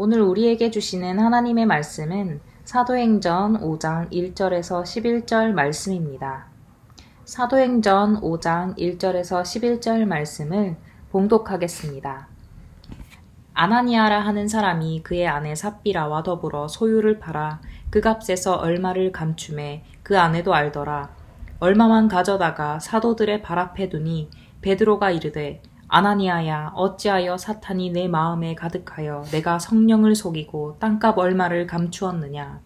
오늘 우리에게 주시는 하나님의 말씀은 사도행전 5장 1절에서 11절 말씀입니다. 사도행전 5장 1절에서 11절 말씀을 봉독하겠습니다. 아나니아라 하는 사람이 그의 아내 삽비라와 더불어 소유를 팔아 그 값에서 얼마를 감춤해 그 아내도 알더라. 얼마만 가져다가 사도들의 발 앞에 두니 베드로가 이르되 아나니아야, 어찌하여 사탄이 내 마음에 가득하여 내가 성령을 속이고 땅값 얼마를 감추었느냐.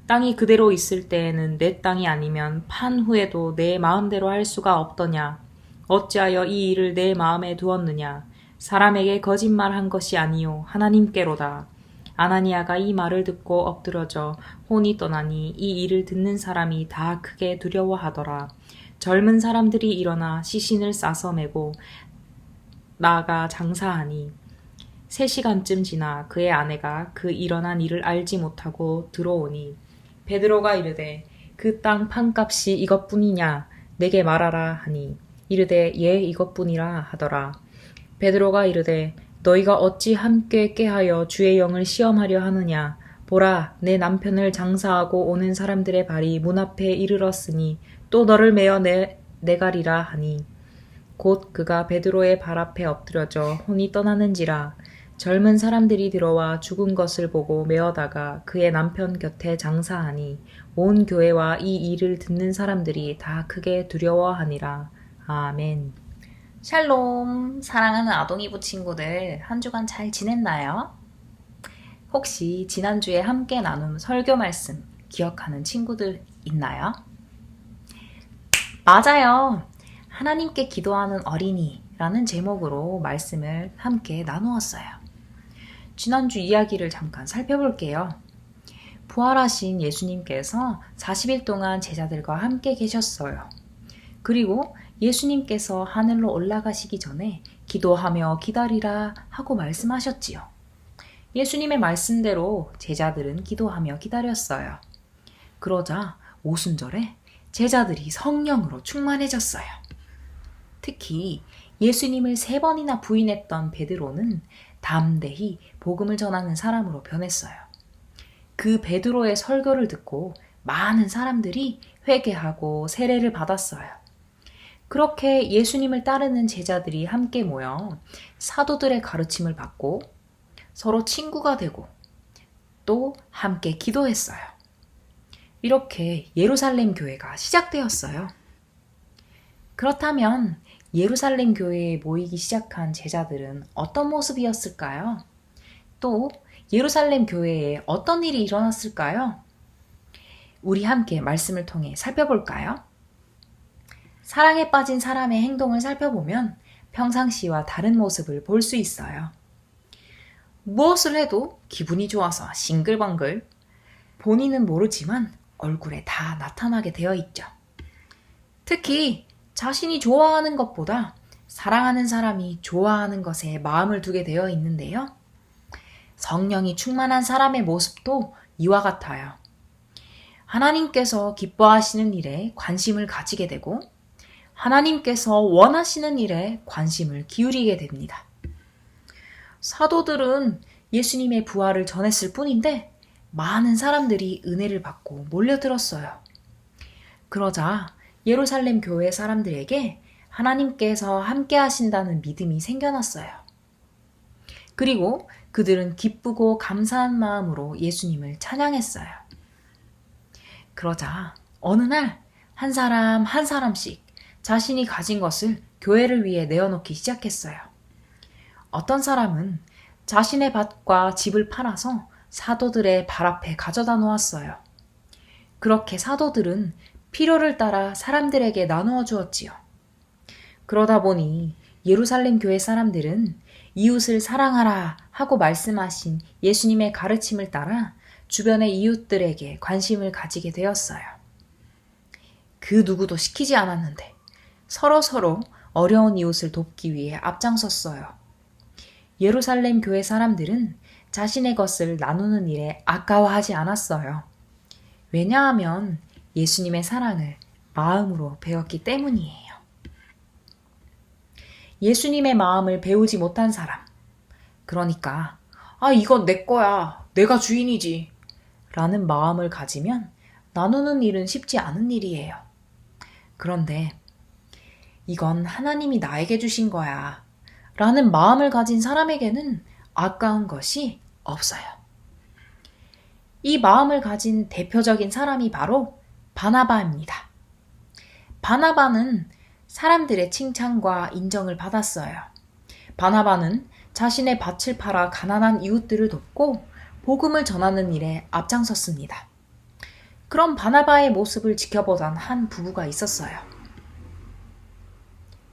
땅이 그대로 있을 때에는 내 땅이 아니면 판 후에도 내 마음대로 할 수가 없더냐. 어찌하여 이 일을 내 마음에 두었느냐. 사람에게 거짓말한 것이 아니요 하나님께로다. 아나니아가 이 말을 듣고 엎드러져 혼이 떠나니 이 일을 듣는 사람이 다 크게 두려워하더라. 젊은 사람들이 일어나 시신을 싸서 메고 나아가 장사하니 3시간쯤 지나 그의 아내가 그 일어난 일을 알지 못하고 들어오니 베드로가 이르되 그 땅 판값이 이것뿐이냐 내게 말하라 하니 이르되 예 이것뿐이라 하더라. 베드로가 이르되 너희가 어찌 함께 꾀하여 주의 영을 시험하려 하느냐. 보라 내 남편을 장사하고 오는 사람들의 발이 문 앞에 이르렀으니 또 너를 메어 내가리라 하니 곧 그가 베드로의 발 앞에 엎드려져 혼이 떠나는지라. 젊은 사람들이 들어와 죽은 것을 보고 메어다가 그의 남편 곁에 장사하니 온 교회와 이 일을 듣는 사람들이 다 크게 두려워하니라. 아멘. 샬롬, 사랑하는 아동이부 친구들, 한 주간 잘 지냈나요? 혹시 지난주에 함께 나눈 설교 말씀 기억하는 친구들 있나요? 맞아요. 하나님께 기도하는 어린이라는 제목으로 말씀을 함께 나누었어요. 지난주 이야기를 잠깐 살펴볼게요. 부활하신 예수님께서 40일 동안 제자들과 함께 계셨어요. 그리고 예수님께서 하늘로 올라가시기 전에 기도하며 기다리라 하고 말씀하셨지요. 예수님의 말씀대로 제자들은 기도하며 기다렸어요. 그러자 오순절에 제자들이 성령으로 충만해졌어요. 특히 예수님을 3번이나 부인했던 베드로는 담대히 복음을 전하는 사람으로 변했어요. 그 베드로의 설교를 듣고 많은 사람들이 회개하고 세례를 받았어요. 그렇게 예수님을 따르는 제자들이 함께 모여 사도들의 가르침을 받고 서로 친구가 되고 또 함께 기도했어요. 이렇게 예루살렘 교회가 시작되었어요. 그렇다면 예루살렘 교회에 모이기 시작한 제자들은 어떤 모습이었을까요? 또 예루살렘 교회에 어떤 일이 일어났을까요? 우리 함께 말씀을 통해 살펴볼까요? 사랑에 빠진 사람의 행동을 살펴보면 평상시와 다른 모습을 볼 수 있어요. 무엇을 해도 기분이 좋아서 싱글벙글, 본인은 모르지만 얼굴에 다 나타나게 되어 있죠. 특히 자신이 좋아하는 것보다 사랑하는 사람이 좋아하는 것에 마음을 두게 되어 있는데요. 성령이 충만한 사람의 모습도 이와 같아요. 하나님께서 기뻐하시는 일에 관심을 가지게 되고 하나님께서 원하시는 일에 관심을 기울이게 됩니다. 사도들은 예수님의 부활을 전했을 뿐인데 많은 사람들이 은혜를 받고 몰려들었어요. 그러자 예루살렘 교회 사람들에게 하나님께서 함께 하신다는 믿음이 생겨났어요. 그리고 그들은 기쁘고 감사한 마음으로 예수님을 찬양했어요. 그러자 어느 날 한 사람 한 사람씩 자신이 가진 것을 교회를 위해 내어놓기 시작했어요. 어떤 사람은 자신의 밭과 집을 팔아서 사도들의 발 앞에 가져다 놓았어요. 그렇게 사도들은 필요를 따라 사람들에게 나누어 주었지요. 그러다 보니 예루살렘 교회 사람들은 이웃을 사랑하라 하고 말씀하신 예수님의 가르침을 따라 주변의 이웃들에게 관심을 가지게 되었어요. 그 누구도 시키지 않았는데 서로 어려운 이웃을 돕기 위해 앞장섰어요. 예루살렘 교회 사람들은 자신의 것을 나누는 일에 아까워하지 않았어요. 왜냐하면 예수님의 사랑을 마음으로 배웠기 때문이에요. 예수님의 마음을 배우지 못한 사람, 그러니까 아, 이건 내 거야. 내가 주인이지. 라는 마음을 가지면 나누는 일은 쉽지 않은 일이에요. 그런데 이건 하나님이 나에게 주신 거야. 라는 마음을 가진 사람에게는 아까운 것이 없어요. 이 마음을 가진 대표적인 사람이 바로 바나바입니다. 바나바는 사람들의 칭찬과 인정을 받았어요. 바나바는 자신의 밭을 팔아 가난한 이웃들을 돕고 복음을 전하는 일에 앞장섰습니다. 그런 바나바의 모습을 지켜보던 한 부부가 있었어요.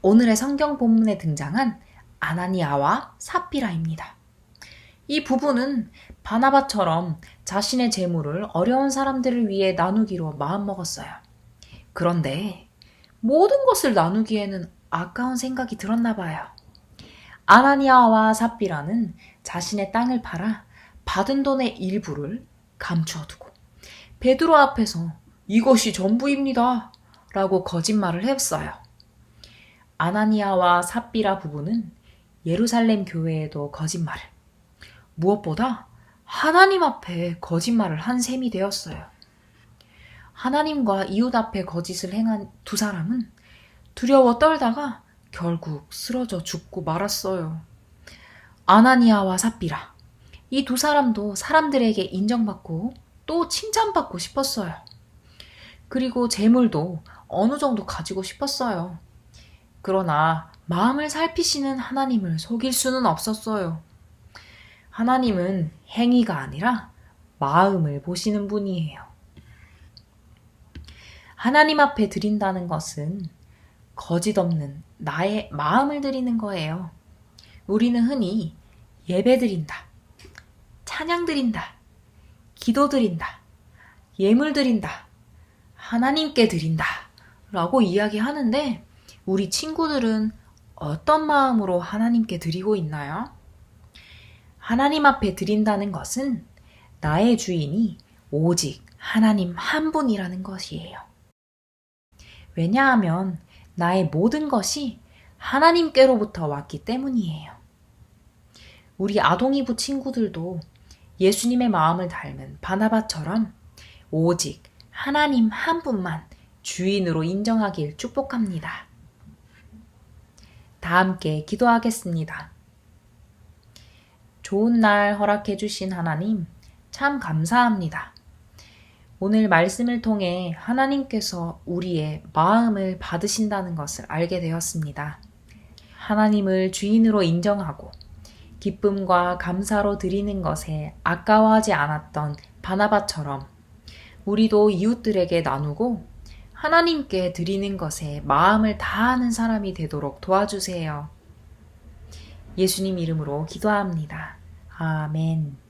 오늘의 성경 본문에 등장한 아나니아와 삽비라입니다. 이 부부는 바나바처럼 자신의 재물을 어려운 사람들을 위해 나누기로 마음먹었어요. 그런데 모든 것을 나누기에는 아까운 생각이 들었나 봐요. 아나니아와 삽비라는 자신의 땅을 팔아 받은 돈의 일부를 감추어두고 베드로 앞에서 이것이 전부입니다 라고 거짓말을 했어요. 아나니아와 삽비라 부부는 예루살렘 교회에도 거짓말을, 무엇보다 하나님 앞에 거짓말을 한 셈이 되었어요. 하나님과 이웃 앞에 거짓을 행한 두 사람은 두려워 떨다가 결국 쓰러져 죽고 말았어요. 아나니아와 삽비라, 이 두 사람도 사람들에게 인정받고 또 칭찬받고 싶었어요. 그리고 재물도 어느 정도 가지고 싶었어요. 그러나 마음을 살피시는 하나님을 속일 수는 없었어요. 하나님은 행위가 아니라 마음을 보시는 분이에요. 하나님 앞에 드린다는 것은 거짓 없는 나의 마음을 드리는 거예요. 우리는 흔히 예배 드린다, 찬양 드린다, 기도 드린다, 예물 드린다, 하나님께 드린다 라고 이야기하는데 우리 친구들은 어떤 마음으로 하나님께 드리고 있나요? 하나님 앞에 드린다는 것은 나의 주인이 오직 하나님 한 분이라는 것이에요. 왜냐하면 나의 모든 것이 하나님께로부터 왔기 때문이에요. 우리 아동이부 친구들도 예수님의 마음을 닮은 바나바처럼 오직 하나님 한 분만 주인으로 인정하길 축복합니다. 다 함께 기도하겠습니다. 좋은 날 허락해 주신 하나님, 참 감사합니다. 오늘 말씀을 통해 하나님께서 우리의 마음을 받으신다는 것을 알게 되었습니다. 하나님을 주인으로 인정하고 기쁨과 감사로 드리는 것에 아까워하지 않았던 바나바처럼 우리도 이웃들에게 나누고 하나님께 드리는 것에 마음을 다하는 사람이 되도록 도와주세요. 예수님 이름으로 기도합니다. 아멘.